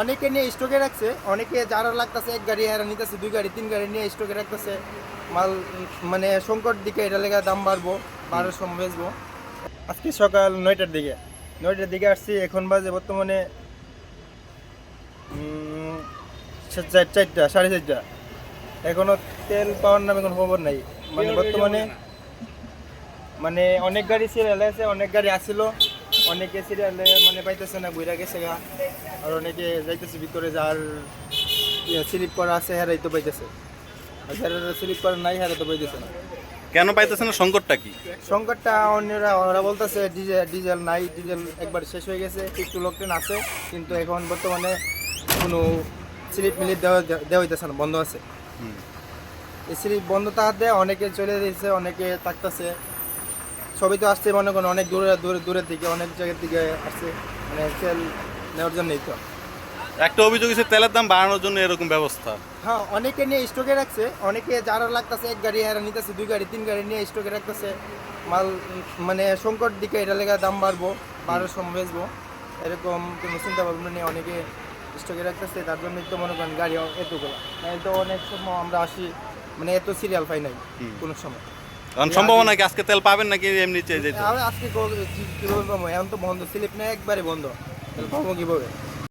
অনেকে নিয়ে স্টকে রাখছে, অনেকে যারা লাগতেছে এক গাড়ি হারা নিতেছে, 2 গাড়ি 3 গাড়ি নিয়ে স্টকে রাখতেছে মাল। মানে সংকট দিকে এটা লেগে দাম বাড়বো, বাড়ার সময় বেচবো। আজকে সকাল 9টার দিকে আসছি, এখন বাজে বর্তমানে 4টা 4:30। এখনো তেল পাওয়ার নামে কোনো খবর নাই। মানে বর্তমানে মানে অনেক গাড়ি সিরিয়ালে আছে, অনেক গাড়ি আসছিল, অনেকে সিরিয়ালে মানে পাইতেছে না, বইরা গেছে গা। আর অনেকে যাইতেছে ভিতরে, যার স্লিপ করা আছে হেরাই তো পাইতেছে, আর যারা স্লিপ করা নাই হেরা তো পাইতেছে না। কেন পাইতেছে না, সংকটটা কি? সংকটটা অন্যরা ওরা বলতেছে ডিজেল নাই, ডিজেল একবার শেষ হয়ে গেছে, একটু লোকটেন আছে, কিন্তু এখন বর্তমানে কোনো স্লিপ মিলিপ দেওয়া হইতেছে না, বন্ধ আছে। এই স্লিপ বন্ধ তাহাতে অনেকে চলে দিয়েছে, অনেকে থাকতেছে। সবই তো আসছে মনে করেন অনেক দূরের দিকে, অনেক জায়গার দিকে আসছে, মানে তেল নেওয়ার জন্যই তো। একটা অভিযোগ হচ্ছে তেলের দাম বাড়ানোর জন্য এরকম ব্যবস্থা। হ্যাঁ, অনেকে নিয়ে স্টকে রাখছে, অনেকে যারা লাগতেছে এক গাড়ি হারা নিতেছে, 2 গাড়ি 3 গাড়ি নিয়ে স্টকে রাখতেছে মাল। মানে সংকট দিকে এটা লেগে দাম বাড়বো, বাড়ার সময় বেচবো, এরকম কোনো চিন্তা ভাবনা নিয়ে অনেকে স্টকে রাখতেছে। তার জন্যই তো মনে করেন গাড়ি এতগুলো, মানে তো অনেক সময় আমরা আসি, মানে এত সিরিয়াল পাই নাই কোনো সময়। কারণ সম্ভাবনা কি আজকে তেল পাবেন নাকি এমনি চেয়ে যেতে? আজকে কিভাবে পাবো? এখন তো বন্ধ, স্লিপ নেই, একবারে বন্ধ, তাহলে পাবো কিভাবে?